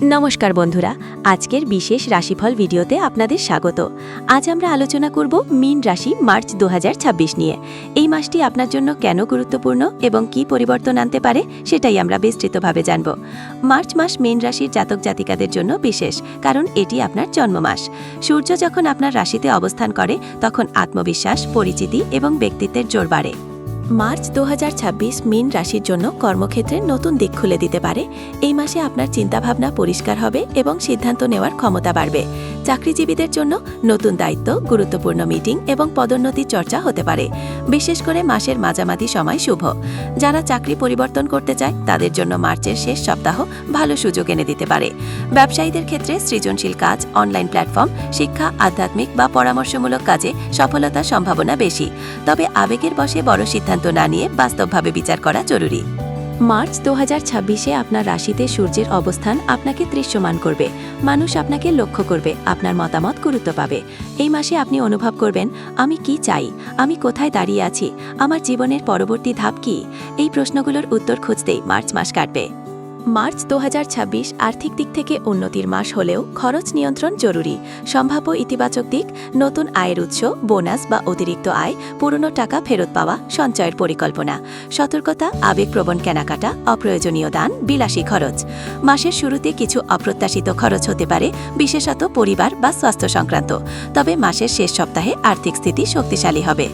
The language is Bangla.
নমস্কার বন্ধুরা, আজকের বিশেষ রাশিফল ভিডিওতে আপনাদের স্বাগত। আজ আমরা আলোচনা করব মীন রাশি মার্চ 2026 নিয়ে। এই মাসটি আপনার জন্য কেন গুরুত্বপূর্ণ এবং কি পরিবর্তন আনতে পারে সেটাই আমরা বিস্তৃতভাবে জানব। মার্চ মাস মীন রাশির জাতক জাতিকাদের জন্য বিশেষ, কারণ এটি আপনার জন্মমাস। সূর্য যখন আপনার রাশিতে অবস্থান করে তখন আত্মবিশ্বাস, পরিচিতি এবং ব্যক্তিত্বের জোর বাড়ে। মার্চ 2026 মীন রাশির জন্য কর্মক্ষেত্রে নতুন দিক খুলে দিতে পারে। এই মাসে আপনার চিন্তাভাবনা পরিষ্কার হবে এবং সিদ্ধান্ত নেওয়ার ক্ষমতা বাড়বে। চাকরিজীবীদের জন্য নতুন দায়িত্ব, গুরুত্বপূর্ণ মিটিং এবং পদোন্নতির চর্চা হতে পারে। বিশেষ করে মাসের মাঝামাঝি সময় শুভ। যারা চাকরি পরিবর্তন করতে চায় তাদের জন্য মার্চের শেষ সপ্তাহ ভালো সুযোগ এনে দিতে পারে। ব্যবসায়ীদের ক্ষেত্রে সৃজনশীল কাজ, অনলাইন প্ল্যাটফর্ম, শিক্ষা, আধ্যাত্মিক বা পরামর্শমূলক কাজে সফলতার সম্ভাবনা বেশি। তবে আবেগের বশে বড় সিদ্ধান্ত না নিয়ে বাস্তবভাবে বিচার করা জরুরি। মার্চ 2026-এ আপনার রাশিতে সূর্যের অবস্থান আপনাকে দৃশ্যমান করবে। মানুষ আপনাকে লক্ষ্য করবে, আপনার মতামত গুরুত্ব পাবে। এই মাসে আপনি অনুভব করবেন, আমি কি চাই, আমি কোথায় দাঁড়িয়ে আছি, আমার জীবনের পরবর্তী ধাপ কি। এই প্রশ্নগুলোর উত্তর খুঁজতেই মার্চ মাস কাটবে। মার্চ 2026 আর্থিক দিক থেকে উন্নতির মাস হলেও খরচ নিয়ন্ত্রণ জরুরি। সম্ভাব্য ইতিবাচক দিক: নতুন আয়ের উৎস, বোনাস বা অতিরিক্ত আয়, পুরনো টাকা ফেরত পাওয়া, সঞ্চয়ের পরিকল্পনা। সতর্কতা: আবেগপ্রবণ কেনাকাটা, অপ্রয়োজনীয় দান, বিলাসী খরচ। মাসের শুরুতে কিছু অপ্রত্যাশিত খরচ হতে পারে, বিশেষত পরিবার বা স্বাস্থ্য সংক্রান্ত। তবে মাসের শেষ সপ্তাহে আর্থিক স্থিতি শক্তিশালী হবে।